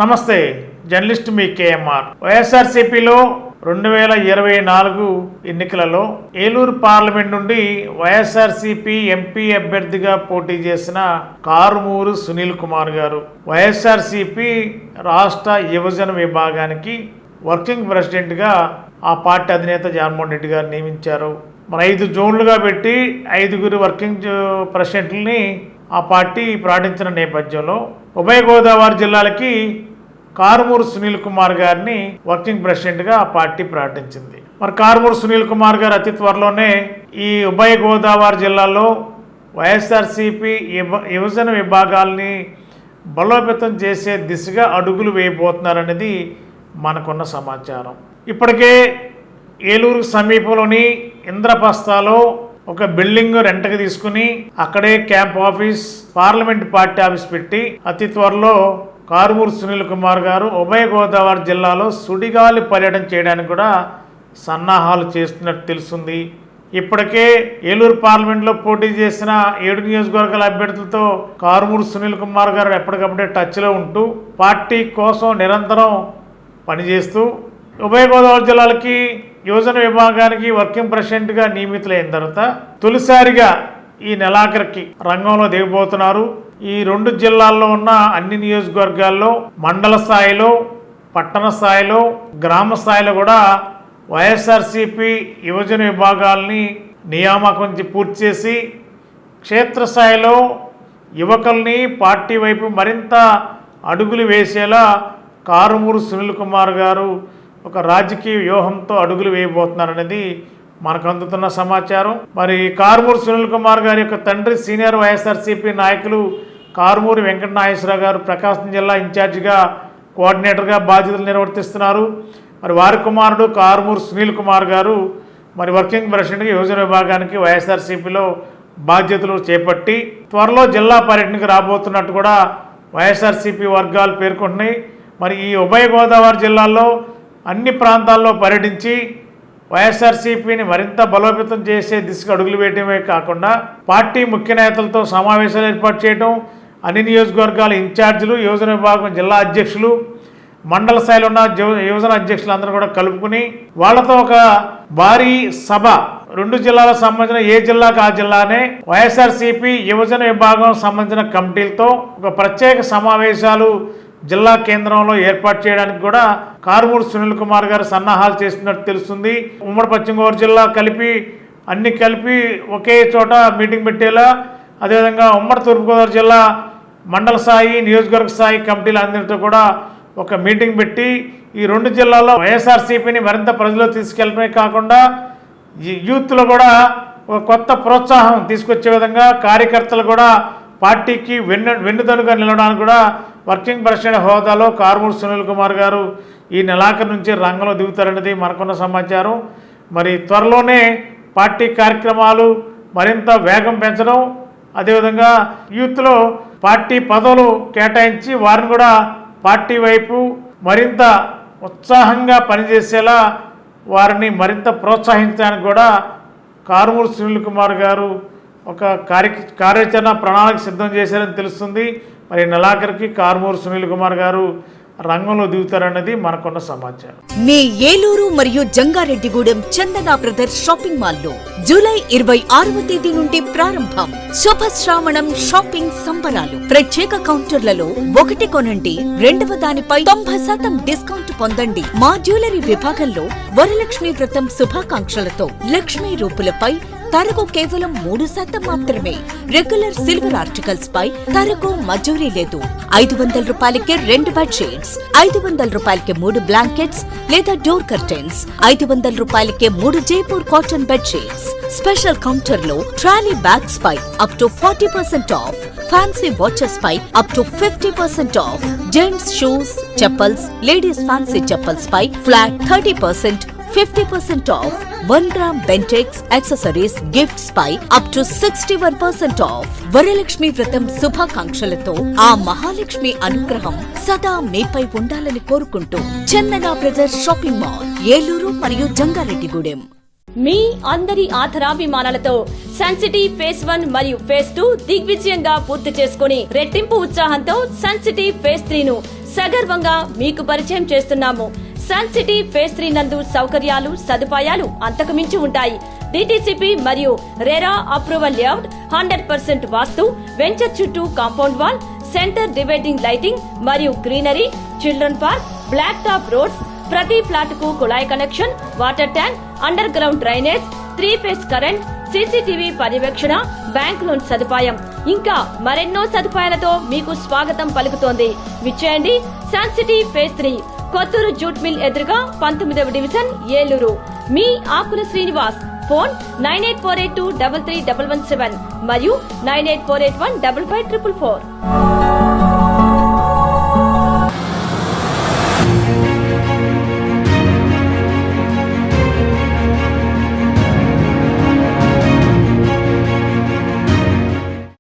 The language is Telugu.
నమస్తే, జర్నలిస్ట్ మీ కేఎంఆర్. వైఎస్ఆర్సీపీలో 2024 ఎన్నికలలో ఏలూరు పార్లమెంట్ నుండి వైఎస్ఆర్సీపీ ఎంపీ అభ్యర్థిగా పోటీ చేసిన కారుమూరు సునీల్ కుమార్ గారు వైఎస్ఆర్సీపీ రాష్ట్ర యువజన విభాగానికి వర్కింగ్ ప్రెసిడెంట్గా ఆ పార్టీ అధినేత జగన్మోహన్ రెడ్డి గారు నియమించారు. మన 5 జోన్లుగా పెట్టి 5 వర్కింగ్ ప్రెసిడెంట్లని ఆ పార్టీ ప్రకటించిన నేపథ్యంలో ఉభయ గోదావరి జిల్లాలకి కారుమూరు సునీల్ కుమార్ గారిని వర్కింగ్ ప్రెసిడెంట్గా ఆ పార్టీ ప్రకటించింది. మరి కారుమూరు సునీల్ కుమార్ గారు అతి త్వరలోనే ఈ ఉభయ గోదావరి జిల్లాలో వైఎస్ఆర్సీపీ యువజన విభాగాల్ని బలోపేతం చేసే దిశగా అడుగులు వేయబోతున్నారనేది మనకున్న సమాచారం. ఇప్పటికే ఏలూరు సమీపంలోని ఇంద్రప్రస్థలో ఒక బిల్డింగ్ రెంట్కి తీసుకుని అక్కడే camp office, parliament party office పెట్టి అతి త్వరలో కారుమూరు సునీల్ కుమార్ గారు ఉభయ గోదావరి జిల్లాలో సుడిగాలి పర్యటన చేయడానికి కూడా సన్నాహాలు చేస్తున్నట్టు తెలుస్తుంది. ఇప్పటికే ఏలూరు పార్లమెంట్లో పోటీ చేసిన 7 నియోజకవర్గాల అభ్యర్థులతో కారుమూరు సునీల్ కుమార్ గారు ఎప్పటికప్పుడే టచ్లో ఉంటూ పార్టీ కోసం నిరంతరం పనిచేస్తూ ఉభయ గోదావరి జిల్లాలకి యువజన విభాగానికి వర్కింగ్ ప్రెసిడెంట్గా నియమితులైన తర్వాత తొలిసారిగా ఈ నెలాఖరికి రంగంలో దిగబోతున్నారు. ఈ 2 జిల్లాల్లో ఉన్న అన్ని నియోజకవర్గాల్లో మండల స్థాయిలో, పట్టణ స్థాయిలో, గ్రామ స్థాయిలో కూడా వైఎస్ఆర్సీపీ యువజన విభాగాల్ని నియామకం పూర్తి చేసి క్షేత్రస్థాయిలో యువకుల్ని పార్టీ వైపు మరింత అడుగులు వేసేలా కారుమూరు సునీల్ కుమార్ గారు ఒక రాజకీయ వ్యూహంతో అడుగులు వేయబోతున్నారనేది మనకు అందుతున్న సమాచారం. మరి కారుమూరు సునీల్ కుమార్ గారి యొక్క తండ్రి సీనియర్ వైఎస్ఆర్సీపీ నాయకులు కారుమూరి వెంకట నాగేశ్వరరావు గారు ప్రకాశం జిల్లా ఇన్ఛార్జిగా, కోఆర్డినేటర్గా బాధ్యతలు నిర్వర్తిస్తున్నారు. మరి వారి కుమారుడు కారుమూరు సునీల్ కుమార్ గారు మరి వర్కింగ్ ప్రెసిడెంట్గా యువజన విభాగానికి వైఎస్ఆర్సీపీలో బాధ్యతలు చేపట్టి త్వరలో జిల్లా పర్యటనకు రాబోతున్నట్టు కూడా వైఎస్ఆర్సీపీ వర్గాలు పేర్కొంటున్నాయి. మరి ఈ ఉభయ గోదావరి జిల్లాల్లో అన్ని ప్రాంతాల్లో పర్యటించి వైఎస్ఆర్సీపీని మరింత బలోపేతం చేసే దిశగా అడుగులు వేయడమే కాకుండా పార్టీ ముఖ్య నేతలతో సమావేశాలు ఏర్పాటు చేయడం, అన్ని నియోజకవర్గాల ఇన్ఛార్జీలు, యువజన విభాగం జిల్లా అధ్యక్షులు, మండల స్థాయిలో ఉన్న యువజన అధ్యక్షులు అందరూ కూడా కలుపుకుని వాళ్ళతో ఒక భారీ సభ 2 జిల్లాలకు సంబంధించిన ఏ జిల్లాకు ఆ జిల్లానే వైఎస్ఆర్సీపీ యువజన విభాగం సంబంధించిన కమిటీలతో ఒక ప్రత్యేక సమావేశాలు జిల్లా కేంద్రంలో ఏర్పాటు చేయడానికి కూడా కారుమూరు సునీల్ కుమార్ గారు సన్నాహాలు చేస్తున్నట్టు తెలుస్తుంది. ఉమ్మడి పశ్చిమ గోదావరి జిల్లా కలిపి ఒకే చోట మీటింగ్ పెట్టేలా, అదేవిధంగా ఉమ్మడి తూర్పుగోదావరి జిల్లా మండల స్థాయి, నియోజకవర్గ స్థాయి కమిటీలందరితో కూడా ఒక మీటింగ్ పెట్టి ఈ 2 జిల్లాల్లో వైఎస్ఆర్సీపీని మరింత ప్రజల్లో తీసుకెళ్ళడమే కాకుండా యూత్లో కూడా ఒక కొత్త ప్రోత్సాహం తీసుకొచ్చే విధంగా కార్యకర్తలు కూడా పార్టీకి వెన్నుదన్నుగా నిలవడానికి కూడా వర్కింగ్ ప్రెసిడెంట్ హోదాలో కారుమూరు సునీల్ కుమార్ గారు ఈ నెలాఖరు నుంచి రంగంలో దిగుతారనేది మనకున్న సమాచారం. మరి త్వరలోనే పార్టీ కార్యక్రమాలు మరింత వేగం పెంచడం, అదేవిధంగా యూత్లో పార్టీ పదవులు కేటాయించి వారిని కూడా పార్టీ వైపు మరింత ఉత్సాహంగా పనిచేసేలా వారిని మరింత ప్రోత్సహించడానికి కూడా కారుమూరు సునీల్ కుమార్ గారు ఒక కార్యాచరణ ప్రణాళిక సిద్ధం చేశారని తెలుస్తుంది. మరి నెలాఖరికి కారుమూరు సునీల్ కుమార్ గారు రంగంలో దిగుతారన్నది మనకున్న సమాచారం. మీ ఏలూరు మరియు జంగారెడ్డిగూడెం చందన బ్రదర్స్ షాపింగ్ మాల్లో జూలై 26వ తేదీ నుండి ప్రారంభం. శుభ శ్రావణం షాపింగ్ సంబరాలు. ప్రత్యేక కౌంటర్లలో 1 కొనండి 2వ దానిపై 90% డిస్కౌంట్ పొందండి. మా జ్యువెలరీ విభాగంలో వరలక్ష్మి వ్రతం శుభాకాంక్షలతో లక్ష్మీ రూపులపై తరకు కేవలం 3% మాత్రమే. రెగ్యులర్ సిల్వర్ ఆర్టికల్స్ పై తరకు మజూరీ లేదు. 500 రూపాయలకే 2 బెడ్షీట్స్, 500 రూపాయలకే 3 బ్లాంకెట్స్ లేదా డోర్ కర్టెన్స్, 500 రూపాయలకే 3 Jaipur cotton bedsheets. Special counter లో ట్రాలీ బ్యాగ్స్ పై up to 40% off. Fancy watches పై up to 50% off. Gents shoes, chappals, ladies fancy chappals పై flat 30%, 50% off. 1 gram Bentex accessories gifts పై up to 61% off. Varalakshmi Vratam శుభాకాంక్షలతో ఆ మహాలక్ష్మి అనుగ్రహం సదా మీపై ఉండాలని కోరుకుంటూ Chandana brothers shopping mall, Eluru మరియు జంగారెడ్డిగూడెం. మీ అందరి ఆధారాభిమానాలతో సన్ సిటీ ఫేజ్ 1 మరియు ఫేజ్ 2 దిగ్విజయంగా పూర్తి చేసుకుని రెట్టింపు ఉత్సాహంతో సన్ సిటీ ఫేజ్ 3 ను సగర్వంగా మీకు పరిచయం చేస్తున్నాము. సన్ సిటీ ఫేజ్ 3 నందు సౌకర్యాలు సదుపాయాలు అంతకుమించి ఉంటాయి. డిటిసిపి మరియు RERA approval layout, 100% vastu, venture చుట్టూ compound wall, centre dividing lighting మరియు greenery, children park, black top roads, ప్రతి ఫ్లాట్ కు కుళాయి connection, water tank, under ground drainage, 3 phase current, CCTV పర్యవేక్షణ, బ్యాంక్ లోన్ సదుపాయం, ఇంకా మరెన్నో సదుపాయాలతో మీకు స్వాగతం పలుకుతోంది. విచ్చేయండి sun city phase 3, Kothuru jute mill ఎదురుగా 19వ డివిజన్, ఏలూరు. మీ ఆకుల శ్రీనివాస్. ఫోన్ 9848233117 మరియు 9848155544.